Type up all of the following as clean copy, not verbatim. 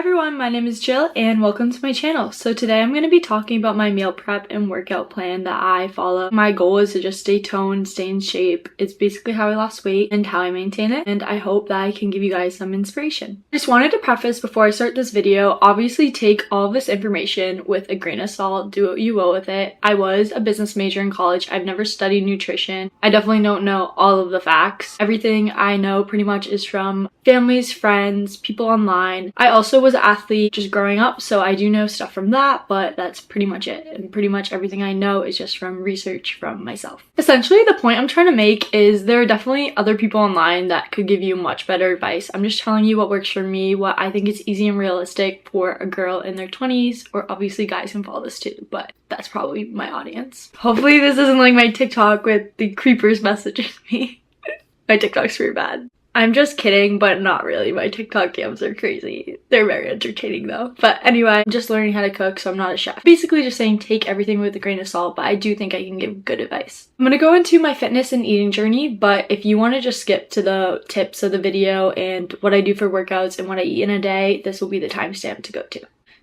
everyone, my name is Jill and welcome to my channel. So today I'm going to be talking about my meal prep and workout plan that I follow. My goal is to just stay toned, stay in shape. It's basically how I lost weight and how I maintain it, and I hope that I can give you guys some inspiration. I just wanted to preface before I start this video, obviously take all of this information with a grain of salt, do what you will with it. I was a business major in college. I've never studied nutrition. I definitely don't know all of the facts. Everything I know pretty much is from families, friends, people online. I also was an athlete just growing up, so I do know stuff from that, but that's pretty much it. And pretty much everything I know is just from research from myself. Essentially, the point I'm trying to make is there are definitely other people online that could give you much better advice. I'm just telling you what works for me, what I think is easy and realistic for a girl in their 20s, or obviously guys can follow this too, but that's probably my audience. Hopefully this isn't like my TikTok with the creepers messaging me. My TikTok's pretty bad. I'm just kidding, but not really. My TikTok games are crazy. They're very entertaining though. But anyway, I'm just learning how to cook, so I'm not a chef. Basically just saying take everything with a grain of salt, but I do think I can give good advice. I'm gonna go into my fitness and eating journey, but if you want to just skip to the tips of the video and what I do for workouts and what I eat in a day, this will be the timestamp to go to.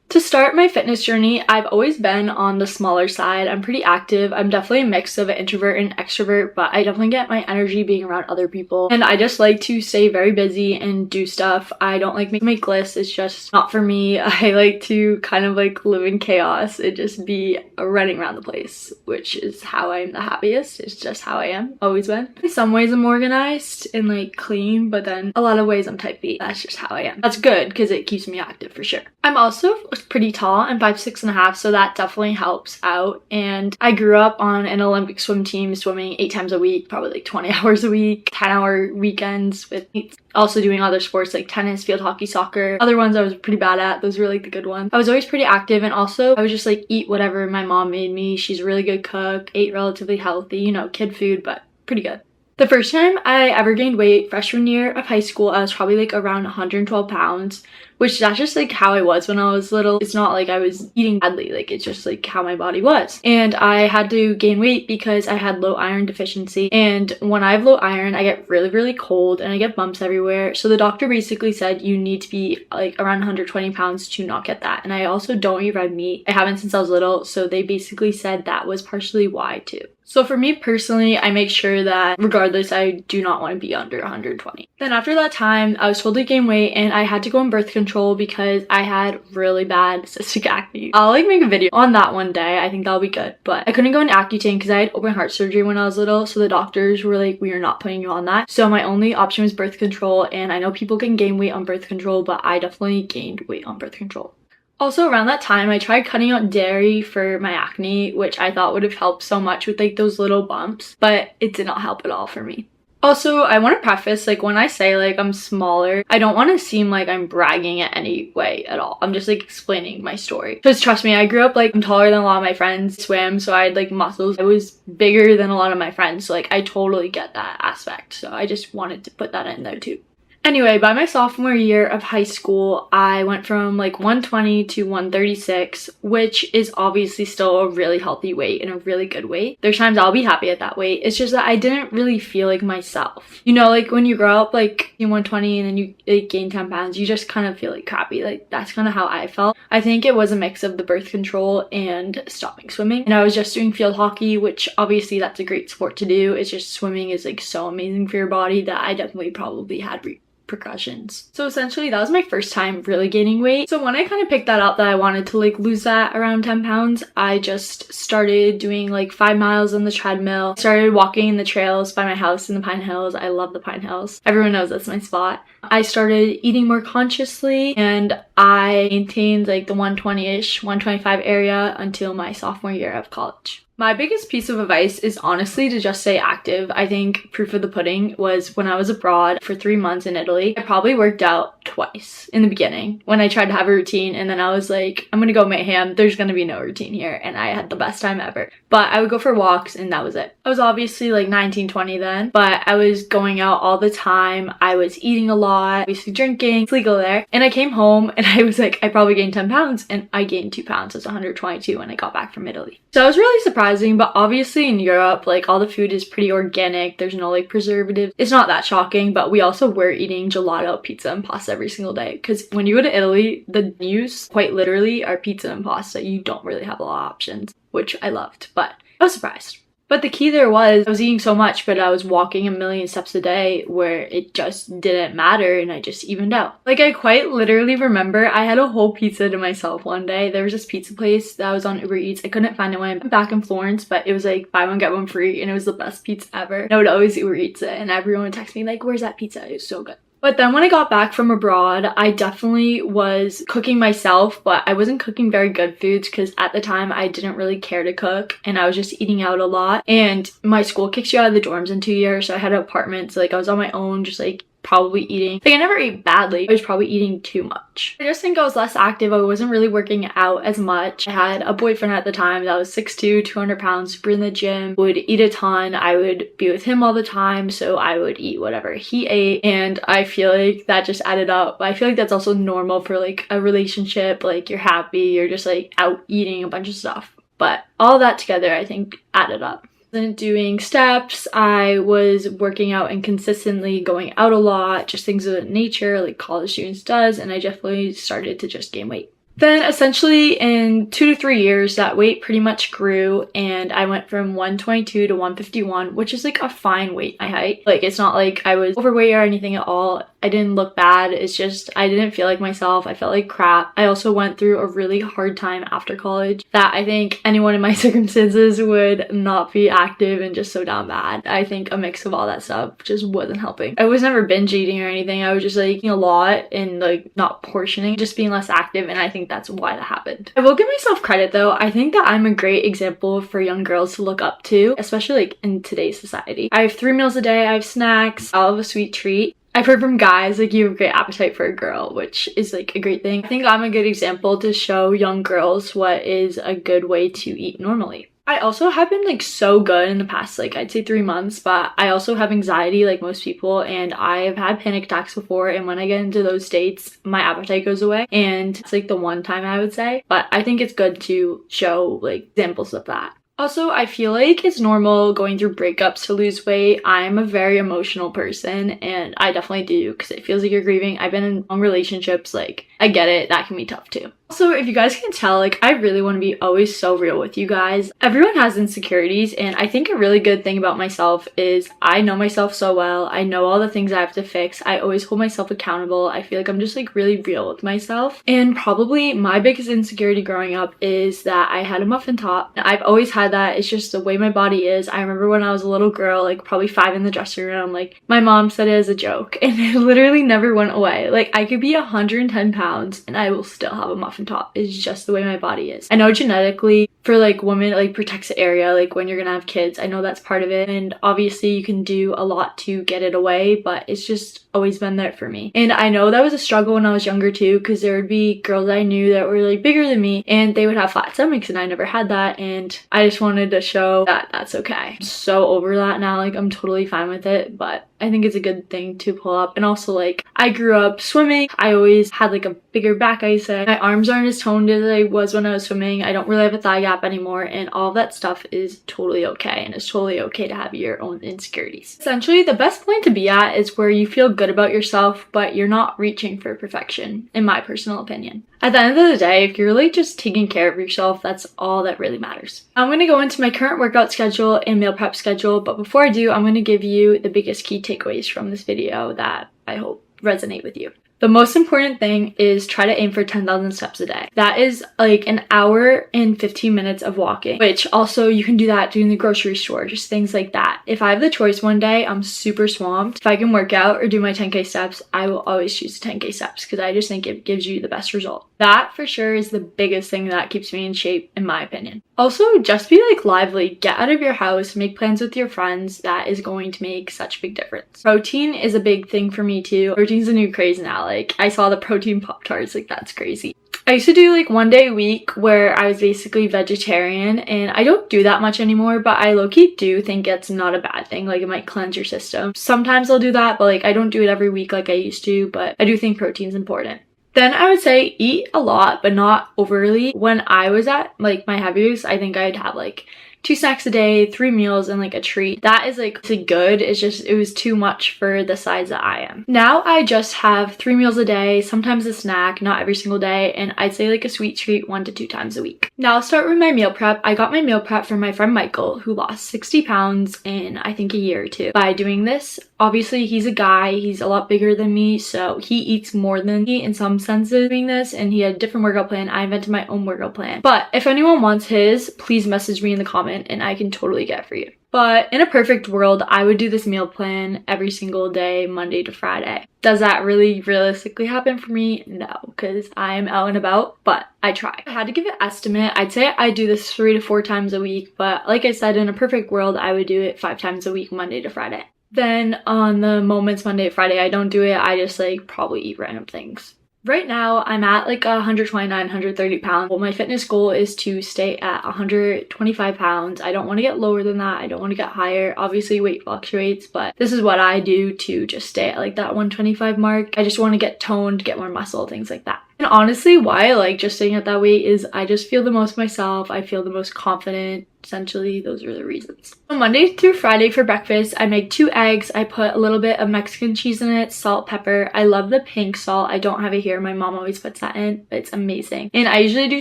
To start my fitness journey, I've always been on the smaller side. I'm pretty active. I'm definitely a mix of an introvert and extrovert, but I definitely get my energy being around other people. And I just like to stay very busy and do stuff. I don't like make lists. It's just not for me. I like to kind of like live in chaos and just be running around the place, which is how I'm the happiest. It's just how I am. Always been. In some ways I'm organized and like clean, but then a lot of ways I'm type B. That's just how I am. That's good because it keeps me active for sure. I'm also pretty tall. I'm 5'6.5", so that definitely helps out. And I grew up on an Olympic swim team, swimming 8 times a week, probably like 20 hours a week, 10-hour weekends with also doing other sports like tennis, field hockey, soccer. Other ones I was pretty bad at. Those were like the good ones. I was always pretty active, and also I would just like eat whatever my mom made me. She's a really good cook, ate relatively healthy, you know, kid food, but pretty good. The first time I ever gained weight, freshman year of high school, I was probably like around 112 pounds, which that's just like how I was when I was little. It's not like I was eating badly, like it's just like how my body was. And I had to gain weight because I had low iron deficiency. And when I have low iron, I get really cold and I get bumps everywhere. So the doctor basically said you need to be like around 120 pounds to not get that. And I also don't eat red meat. I haven't since I was little. So they basically said that was partially why too. So for me personally, I make sure that regardless, I do not want to be under 120. Then after that time, I was told to gain weight and I had to go on birth control because I had really bad cystic acne. I'll like make a video on that one day. I think that'll be good. But I couldn't go on Accutane because I had open heart surgery when I was little. So the doctors were like, we are not putting you on that. So my only option was birth control. And I know people can gain weight on birth control, but I definitely gained weight on birth control. Also around that time, I tried cutting out dairy for my acne, which I thought would have helped so much with like those little bumps, but it did not help at all for me. Also, I want to preface, like when I say like I'm smaller, I don't want to seem like I'm bragging in any way at all. I'm just like explaining my story. Because trust me, I grew up like I'm taller than a lot of my friends, swam, so I had like muscles. I was bigger than a lot of my friends, so like I totally get that aspect. So I just wanted to put that in there too. Anyway, by my sophomore year of high school, I went from like 120 to 136, which is obviously still a really healthy weight and a really good weight. There's times I'll be happy at that weight. It's just that I didn't really feel like myself. You know, like when you grow up like in 120 and then you like, gain 10 pounds, you just kind of feel like crappy. Like that's kind of how I felt. I think it was a mix of the birth control and stopping swimming. And I was just doing field hockey, which obviously that's a great sport to do. It's just swimming is like so amazing for your body that I definitely probably had repercussions. So essentially that was my first time really gaining weight. So when I kind of picked that up that I wanted to like lose that around 10 pounds, I just started doing like 5 miles on the treadmill, started walking in the trails by my house in the Pine Hills. I love the Pine Hills. Everyone knows that's my spot. I started eating more consciously and I maintained like the 120-ish, 125 area until my sophomore year of college. My biggest piece of advice is honestly to just stay active. I think proof of the pudding was when I was abroad for 3 months in Italy. I probably worked out twice in the beginning when I tried to have a routine, and then I was like, I'm gonna go mayhem. There's gonna be no routine here, and I had the best time ever. But I would go for walks and that was it. I was obviously like 19, 20 then, but I was going out all the time. I was eating a lot. lot, obviously drinking, it's legal there. And I came home and I was like, I probably gained 10 pounds, and I gained 2 pounds. It's 122 when I got back from Italy. So it was really surprising, but obviously in Europe, like all the food is pretty organic. There's no like preservatives. It's not that shocking, but we also were eating gelato, pizza, and pasta every single day. Because when you go to Italy, the menus quite literally are pizza and pasta. You don't really have a lot of options, which I loved, but I was surprised. But the key there was I was eating so much, but I was walking a million steps a day where it just didn't matter, and I just evened out. Like, I quite literally remember I had a whole pizza to myself one day. There was this pizza place that was on Uber Eats. I couldn't find it when I went back in Florence, but it was like buy one get one free, and it was the best pizza ever. And I would always Uber Eats it, and everyone would text me like, where's that pizza? It was so good. But then when I got back from abroad, I definitely was cooking myself, but I wasn't cooking very good foods because at the time I didn't really care to cook and I was just eating out a lot. And my school kicks you out of the dorms in 2 years, so I had an apartment, so like I was on my own, just like probably eating. Like, I never ate badly. I was probably eating too much. I just think I was less active. I wasn't really working out as much. I had a boyfriend at the time that was 6'2", 200 pounds, super in the gym, would eat a ton. I would be with him all the time, so I would eat whatever he ate, and I feel like that just added up. I feel like that's also normal for like a relationship. Like, you're happy, you're just like out eating a bunch of stuff. But all that together, I think, added up. Doing steps, I was working out and consistently going out a lot, just things of that nature like college students does, and I definitely started to just gain weight. Then essentially in 2 to 3 years, that weight pretty much grew, and I went from 122 to 151, which is like a fine weight, my height. Like, it's not like I was overweight or anything at all. I didn't look bad. It's just I didn't feel like myself. I felt like crap. I also went through a really hard time after college that I think anyone in my circumstances would not be active and just so down bad. I think a mix of all that stuff just wasn't helping. I was never binge eating or anything. I was just like eating a lot and like not portioning, just being less active, and I think that's why that happened. I will give myself credit though. I think that I'm a great example for young girls to look up to, especially like in today's society. I have 3 meals a day. I have snacks. I'll have a sweet treat. I've heard from guys like you have a great appetite for a girl, which is like a great thing. I think I'm a good example to show young girls what is a good way to eat normally. I also have been like so good in the past, like I'd say 3 months, but I also have anxiety like most people, and I've had panic attacks before, and when I get into those states, my appetite goes away, and it's like the one time I would say, but I think it's good to show like examples of that. Also, I feel like it's normal going through breakups to lose weight. I'm a very emotional person, and I definitely do, because it feels like you're grieving. I've been in long relationships, like I get it, that can be tough too. Also, if you guys can tell, like I really want to be always so real with you guys. Everyone has insecurities, and I think a really good thing about myself is I know myself so well. I know all the things I have to fix. I always hold myself accountable. I feel like I'm just like really real with myself. And probably my biggest insecurity growing up is that I had a muffin top. I've always had that. It's just the way my body is. I remember when I was a little girl, like probably 5 in the dressing room, like my mom said it as a joke, and it literally never went away. Like I could be 110 pounds and I will still have a muffin top. It's just the way my body is. I know genetically for like women, it like protects the area like when you're gonna have kids. I know that's part of it, and obviously you can do a lot to get it away, but it's just always been there for me. And I know that was a struggle when I was younger too, because there would be girls I knew that were like bigger than me and they would have flat stomachs, and I never had that, and I just wanted to show that that's okay. I'm so over that now, like I'm totally fine with it, but I think it's a good thing to pull up. And also, like, I grew up swimming. I always had like a bigger back, I said. My arms aren't as toned as I was when I was swimming. I don't really have a thigh gap anymore, and all that stuff is totally okay, and it's totally okay to have your own insecurities. Essentially, the best point to be at is where you feel good about yourself, but you're not reaching for perfection, in my personal opinion. At the end of the day, if you're really just taking care of yourself, that's all that really matters. I'm going to go into my current workout schedule and meal prep schedule, but before I do, I'm going to give you the biggest key takeaways from this video that I hope resonate with you. The most important thing is try to aim for 10,000 steps a day. That is like an hour and 15 minutes of walking, which also you can do that doing the grocery store, just things like that. If I have the choice one day, I'm super swamped. If I can work out or do my 10K steps, I will always choose 10K steps because I just think it gives you the best result. That for sure is the biggest thing that keeps me in shape, in my opinion. Also, just be like lively, get out of your house, make plans with your friends. That is going to make such a big difference. Protein is a big thing for me too. Protein's a new craze now. Like I saw the protein Pop-Tarts, like that's crazy. I used to do like 1 day a week where I was basically vegetarian, and I don't do that much anymore, but I low-key do think it's not a bad thing. Like, it might cleanse your system. Sometimes I'll do that, but like I don't do it every week like I used to, but I do think protein's important. Then I would say eat a lot, but not overly. When I was at like my heaviest, I think I'd have like 2 snacks a day, 3 meals, and like a treat. That is like good. It's just, it was too much for the size that I am. Now I just have 3 meals a day, sometimes a snack, not every single day, and I'd say like a sweet treat 1 to 2 times a week. Now I'll start with my meal prep. I got my meal prep from my friend Michael, who lost 60 pounds in I think a year or two by doing this. Obviously, he's a guy, he's a lot bigger than me, so he eats more than me in some senses doing this, and he had a different workout plan. I invented my own workout plan. But if anyone wants his, please message me in the comment and I can totally get it for you. But in a perfect world, I would do this meal plan every single day, Monday to Friday. Does that really realistically happen for me? No, because I am out and about, but I try. If I had to give an estimate, I'd say I do this 3 to 4 times a week, but like I said, in a perfect world, I would do it 5 times a week, Monday to Friday. Then on the moments Monday to Friday I don't do it, I just like probably eat random things. Right now, I'm at like 129, 130 pounds. Well, my fitness goal is to stay at 125 pounds. I don't want to get lower than that. I don't want to get higher. Obviously, weight fluctuates, but this is what I do to just stay at like that 125 mark. I just want to get toned, get more muscle, things like that. And honestly, why I like just staying at that weight is I just feel the most myself. I feel the most confident. Essentially, those are the reasons. So Monday through Friday for breakfast, I make 2 eggs. I put a little bit of Mexican cheese in it, salt, pepper. I love the pink salt. I don't have it here. My mom always puts that in. It's amazing. And I usually do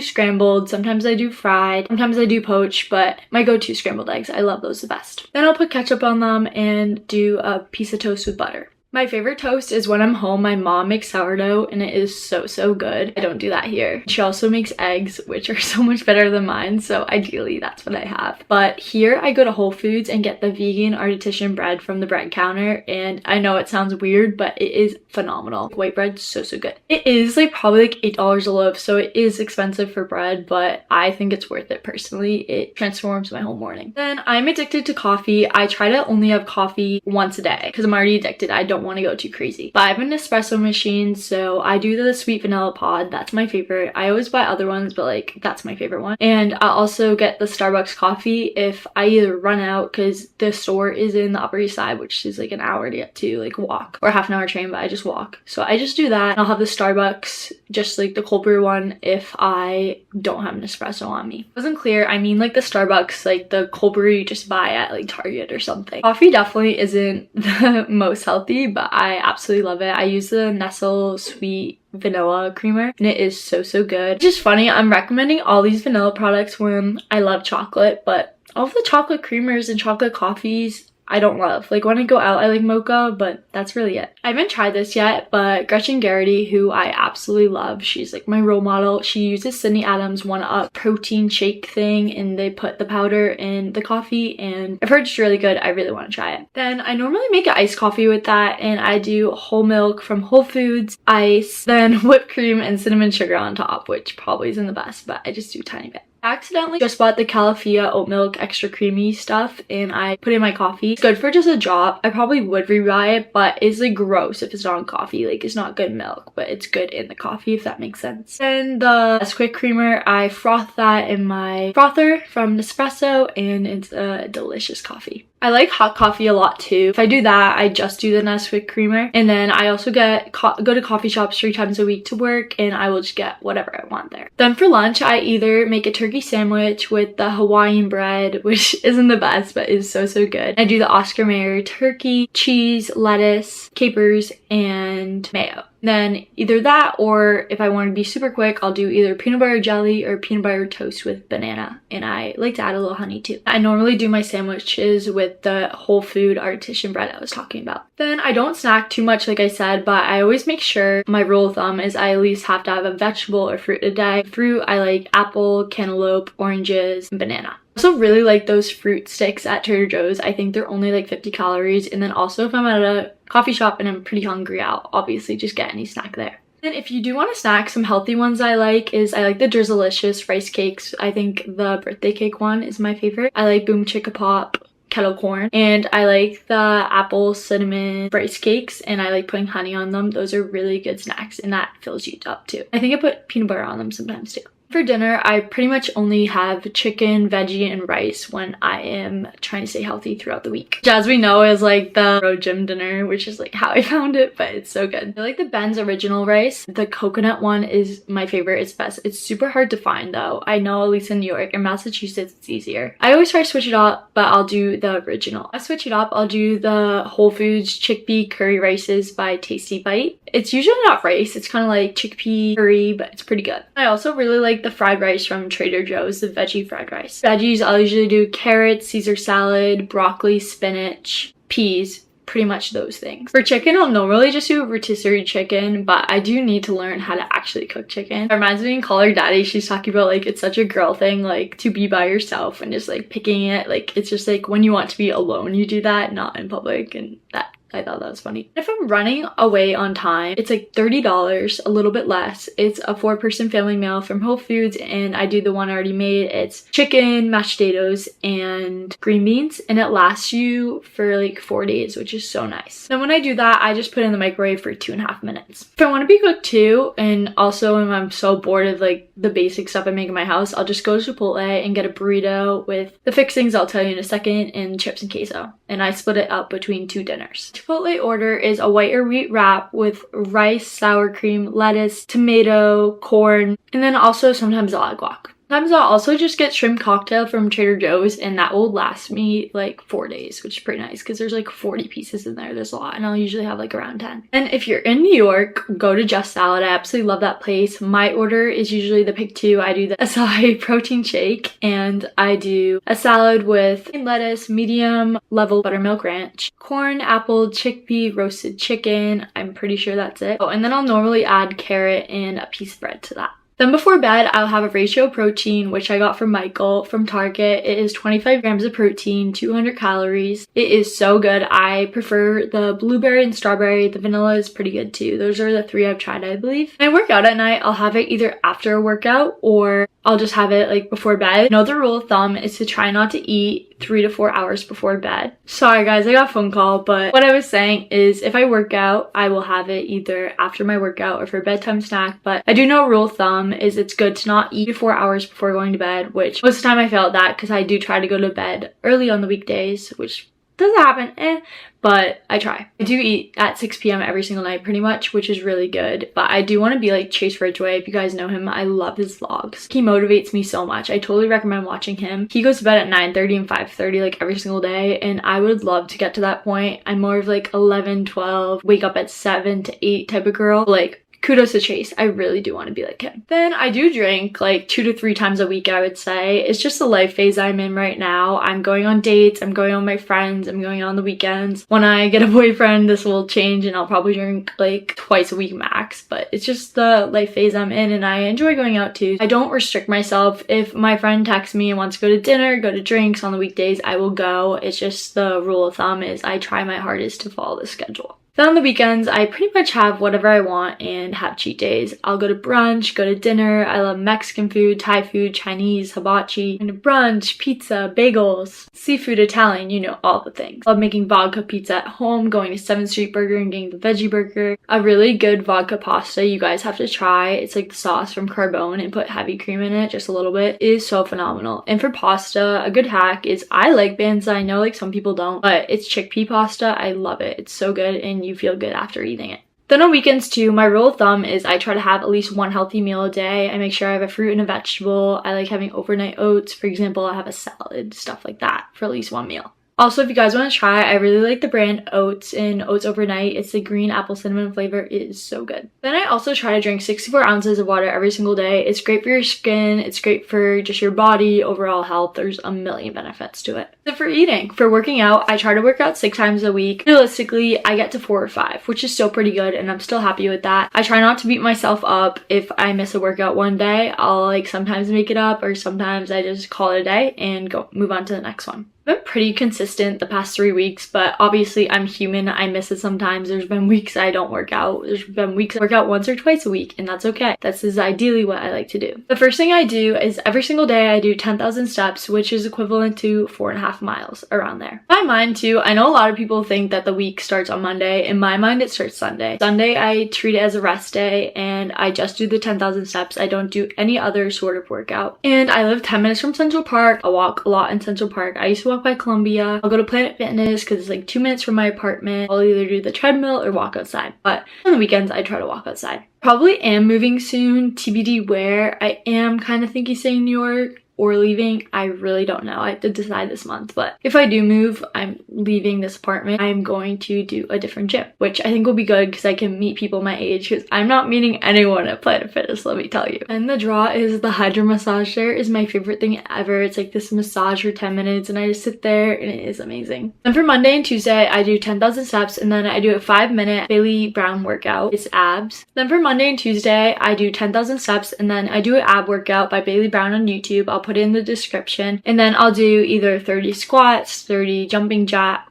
scrambled. Sometimes I do fried. Sometimes I do poached, but my go-to scrambled eggs. I love those the best. Then I'll put ketchup on them and do a piece of toast with butter. My favorite toast is when I'm home. My mom makes sourdough and it is so good. I don't do that here. She also makes eggs, which are so much better than mine, so ideally that's what I have. But here I go to Whole Foods and get the vegan artisan bread from the bread counter, and I know it sounds weird, but it is phenomenal. White bread, so good. It is like probably like $8 a loaf, so it is expensive for bread, but I think it's worth it personally. It transforms my whole morning. Then I'm addicted to coffee. I try to only have coffee once a day because I'm already addicted. I don't want to go too crazy. But I have an Nespresso machine, so I do the sweet vanilla pod. That's my favorite. I always buy other ones, but like that's my favorite one. And I also get the Starbucks coffee if I either run out, because the store is in the Upper East Side, which is like an hour to get to, like walk, or half an hour train, but I just walk. So I just do that. I'll have the Starbucks, just like the cold brew one, if I don't have an espresso on me. It wasn't clear. I mean like the Starbucks, like the cold brew you just buy at like Target or something. Coffee definitely isn't the most healthy, but I absolutely love it. I use the Nestlé sweet vanilla creamer and it is so good. It's just funny, I'm recommending all these vanilla products when I love chocolate, but all of the chocolate creamers and chocolate coffees I don't love. Like when I go out I like mocha, but that's really it. I haven't tried this yet, but Gretchen Garrity, who I absolutely love, she's like my role model. She uses Sydney Adams' 1-Up protein shake thing, and they put the powder in the coffee, and I've heard it's really good. I really want to try it. Then I normally make an iced coffee with that, and I do whole milk from Whole Foods, ice, then whipped cream and cinnamon sugar on top, which probably isn't the best, but I just do a tiny bit. I accidentally just bought the Califia oat milk extra creamy stuff and I put it in my coffee. It's good for just a drop. I probably would rebuy it, but it's like gross if it's not in coffee. Like it's not good milk, but it's good in the coffee, if that makes sense. Then the Nesquik creamer, I froth that in my frother from Nespresso, and it's a delicious coffee. I like hot coffee a lot too. If I do that, I just do the Nesquik creamer. And then I also go to coffee shops 3 times a week to work, and I will just get whatever I want there. Then for lunch, I either make a turkey sandwich with the Hawaiian bread, which isn't the best, but is so good. I do the Oscar Mayer turkey, cheese, lettuce, capers, and mayo. Then either that, or if I want to be super quick, I'll do either peanut butter jelly or peanut butter toast with banana, and I like to add a little honey too. I normally do my sandwiches with the whole food artisan bread I was talking about. Then I don't snack too much like I said, but I always make sure, my rule of thumb is I at least have to have a vegetable or fruit a day. Fruit, I like apple, cantaloupe, oranges, and banana. I also really like those fruit sticks at Trader Joe's. I think they're only like 50 calories. And then also if I'm at a coffee shop and I'm pretty hungry, I'll obviously just get any snack there. And if you do want to snack, some healthy ones I like the Drizzlicious rice cakes. I think the birthday cake one is my favorite. I like Boom Chicka Pop kettle corn, and I like the apple cinnamon rice cakes, and I like putting honey on them. Those are really good snacks, and that fills you up too. I think I put peanut butter on them sometimes too. For dinner, I pretty much only have chicken, veggie, and rice when I am trying to stay healthy throughout the week. Which, as we know, is like the road gym dinner, which is like how I found it, but it's so good. I like the Ben's original rice. The coconut one is my favorite. It's best. It's super hard to find though. I know at least in New York and Massachusetts it's easier. I always try to switch it up, but I'll do the original. I switch it up, I'll do the Whole Foods chickpea curry rices by Tasty Bite. It's usually not rice. It's kind of like chickpea curry, but it's pretty good. I also really like the fried rice from Trader Joe's, the veggie fried rice. Veggies, I'll usually do carrots, Caesar salad, broccoli, spinach, peas, pretty much those things. For chicken, I'll normally just do rotisserie chicken, but I do need to learn how to actually cook chicken. It reminds me in Call Her Daddy, she's talking about like it's such a girl thing, like to be by yourself and just like picking it. Like it's just like when you want to be alone, you do that, not in public, and that I thought that was funny. If I'm running away on time, it's like $30, a little bit less. It's a 4-person family meal from Whole Foods, and I do the one I already made. It's chicken, mashed potatoes, and green beans, and it lasts you for like 4 days, which is so nice. Then when I do that, I just put it in the microwave for 2.5 minutes. If I want to be cooked too, and also when I'm so bored of like the basic stuff I make in my house, I'll just go to Chipotle and get a burrito with the fixings I'll tell you in a second, and chips and queso. And I split it up between 2 dinners. Chipotle order is a white or wheat wrap with rice, sour cream, lettuce, tomato, corn, and then also sometimes I'll add guac. Sometimes I'll also just get shrimp cocktail from Trader Joe's, and that will last me like 4 days, which is pretty nice because there's like 40 pieces in there. There's a lot, and I'll usually have like around 10. And if you're in New York, go to Just Salad. I absolutely love that place. My order is usually the pick 2. I do the acai protein shake, and I do a salad with lettuce, medium level buttermilk ranch, corn, apple, chickpea, roasted chicken. I'm pretty sure that's it. Oh, and then I'll normally add carrot and a piece of bread to that. Then before bed, I'll have a ratio protein, which I got from Michael from Target. It is 25 grams of protein, 200 calories. It is so good. I prefer the blueberry and strawberry. The vanilla is pretty good too. Those are the 3 I've tried, I believe. When I work out at night, I'll have it either after a workout or I'll just have it like before bed. Another rule of thumb is to try not to eat 3 to 4 hours before bed. Sorry guys, I got a phone call, but what I was saying is if I work out, I will have it either after my workout or for a bedtime snack. But I do know a rule of thumb is it's good to not eat 4 hours before going to bed, which most of the time I fail at that because I do try to go to bed early on the weekdays, which doesn't happen, but I try. I do eat at 6 p.m. every single night pretty much, which is really good. But I do want to be like Chase Ridgway. If you guys know him, I love his vlogs. He motivates me so much. I totally recommend watching him. He goes to bed at 9:30 and 5:30 like every single day, and I would love to get to that point. I'm more of like 11, 12, wake up at 7 to 8 type of girl. Like, kudos to Chase. I really do want to be like him. Then I do drink like 2 to 3 times a week, I would say. It's just the life phase I'm in right now. I'm going on dates. I'm going on with my friends. I'm going on the weekends. When I get a boyfriend, this will change and I'll probably drink like twice a week max. But it's just the life phase I'm in, and I enjoy going out too. I don't restrict myself. If my friend texts me and wants to go to dinner, go to drinks on the weekdays, I will go. It's just the rule of thumb is I try my hardest to follow the schedule. Then on the weekends, I pretty much have whatever I want and have cheat days. I'll go to brunch, go to dinner. I love Mexican food, Thai food, Chinese, hibachi, and brunch, pizza, bagels, seafood, Italian, you know, all the things. Love making vodka pizza at home, going to 7th Street Burger and getting the veggie burger. A really good vodka pasta you guys have to try. It's like the sauce from Carbone and put heavy cream in it, just a little bit. It is so phenomenal. And for pasta, a good hack is I like banza. I know like some people don't, but it's chickpea pasta. I love it. It's so good, and you feel good after eating it. Then on weekends too, my rule of thumb is I try to have at least 1 healthy meal a day. I make sure I have a fruit and a vegetable. I like having overnight oats. For example, I have a salad, stuff like that for at least 1 meal. Also, if you guys want to try, I really like the brand Oats and Oats Overnight. It's the green apple cinnamon flavor. It is so good. Then I also try to drink 64 ounces of water every single day. It's great for your skin. It's great for just your body, overall health. There's a million benefits to it. So for eating, for working out, I try to work out 6 times a week. Realistically, I get to 4 or 5, which is still pretty good, and I'm still happy with that. I try not to beat myself up if I miss a workout one day. I'll like sometimes make it up, or sometimes I just call it a day and go move on to the next one. I've been pretty consistent the past 3 weeks, but obviously I'm human. I miss it sometimes. There's been weeks I don't work out. There's been weeks I work out once or twice a week, and that's okay. This is ideally what I like to do. The first thing I do is every single day I do 10,000 steps, which is equivalent to 4.5 miles, around there. In my mind too, I know a lot of people think that the week starts on Monday. In my mind, it starts Sunday. Sunday, I treat it as a rest day, and I just do the 10,000 steps. I don't do any other sort of workout. And I live 10 minutes from Central Park. I walk a lot in Central Park. I used to walk by Columbia. I'll go to Planet Fitness because it's like 2 minutes from my apartment. I'll either do the treadmill or walk outside, but on the weekends I try to walk outside. Probably am moving soon, TBD where. I am kind of thinking staying in New York or leaving. I really don't know. I have to decide this month, but if I do move, I'm leaving this apartment. I'm going to do a different gym, which I think will be good because I can meet people my age, because I'm not meeting anyone at Planet Fitness, let me tell you. And the draw is the hydro massage there is my favorite thing ever. It's like this massage for 10 minutes and I just sit there and it is amazing. And for Monday and Tuesday, I do 10,000 steps and then I do a 5-minute Bailey Brown workout. It's abs. Then for Monday and Tuesday, I do 10,000 steps and then I do an ab workout by Bailey Brown on YouTube. I'll put it in the description, and then I'll do either 30 squats, 30 jumping jacks,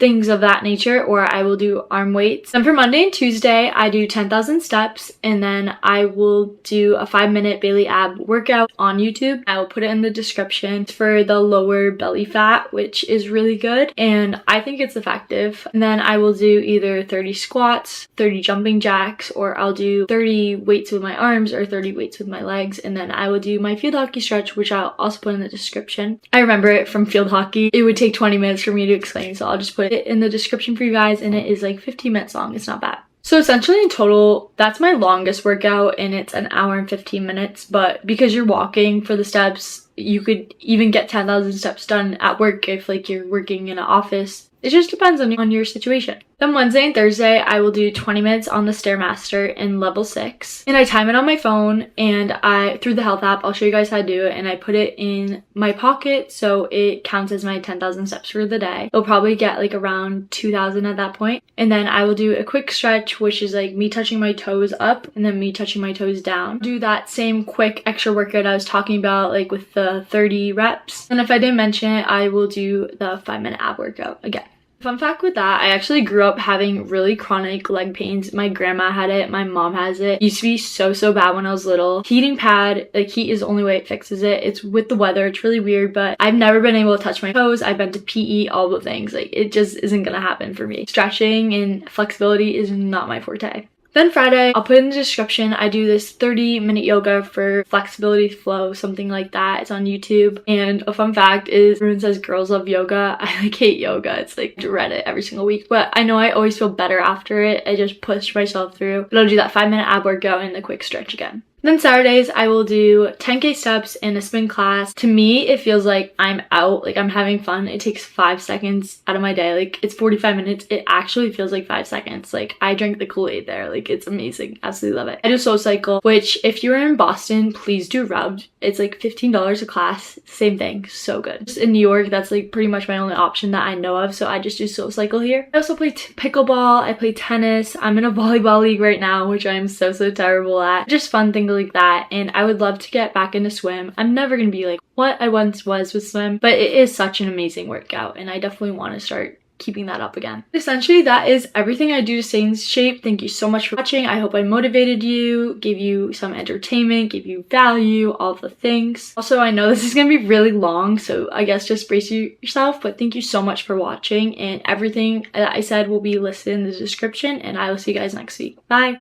things of that nature, or I will do arm weights. Then for Monday and Tuesday, I do 10,000 steps, and then I will do a 5-minute Bailey ab workout on YouTube. I will put it in the description. It's for the lower belly fat, which is really good, and I think it's effective. And then I will do either 30 squats, 30 jumping jacks, or I'll do 30 weights with my arms or 30 weights with my legs, and then I will do my field hockey stretch, which I'll also put in the description. I remember it from field hockey. It would take 20 minutes for me to explain, so I'll just put it in the description for you guys, and it is like 15 minutes long. It's not bad. So essentially in total, that's my longest workout, and it's an hour and 15 minutes, but because you're walking for the steps, you could even get 10,000 steps done at work if like you're working in an office. It just depends on your situation. Then Wednesday and Thursday, I will do 20 minutes on the Stairmaster in level 6. And I time it on my phone, and through the health app, I'll show you guys how to do it, and I put it in my pocket so it counts as my 10,000 steps for the day. It'll probably get like around 2,000 at that point. And then I will do a quick stretch, which is like me touching my toes up and then me touching my toes down. Do that same quick extra workout I was talking about, like with the 30 reps. And if I didn't mention it, I will do the 5-minute ab workout again. Fun fact with that, I actually grew up having really chronic leg pains. My grandma had it, my mom has it. It used to be so bad when I was little. Heating pad, like heat is the only way it fixes it. It's with the weather, it's really weird, but I've never been able to touch my toes. I've been to PE, all the things. Like it just isn't gonna happen for me. Stretching and flexibility is not my forte. Then Friday, I'll put in the description, I do this 30-minute yoga for flexibility flow, something like that. It's on YouTube. And a fun fact is, everyone says girls love yoga. I like hate yoga. It's like dread it every single week. But I know I always feel better after it. I just push myself through. But I'll do that 5-minute ab workout and the quick stretch again. Then Saturdays, I will do 10K steps and a spin class. To me, it feels like I'm out, like I'm having fun. It takes 5 seconds out of my day. Like it's 45 minutes. It actually feels like 5 seconds. Like I drank the Kool-Aid there. Like it's amazing. Absolutely love it. I do Soul Cycle, which if you're in Boston, please do rubbed. It's like $15 a class. Same thing. So good. Just in New York, that's like pretty much my only option that I know of. So I just do Soul Cycle here. I also play pickleball. I play tennis. I'm in a volleyball league right now, which I'm so terrible at. Just fun things like that, and I would love to get back into swim. I'm never gonna be like what I once was with swim, but it is such an amazing workout, and I definitely want to start keeping that up again. Essentially, that is everything I do to stay in shape. Thank you so much for watching. I hope I motivated you, gave you some entertainment, gave you value, all of the things. Also, I know this is gonna be really long, so I guess just brace yourself, but thank you so much for watching, and everything that I said will be listed in the description, and I will see you guys next week. Bye!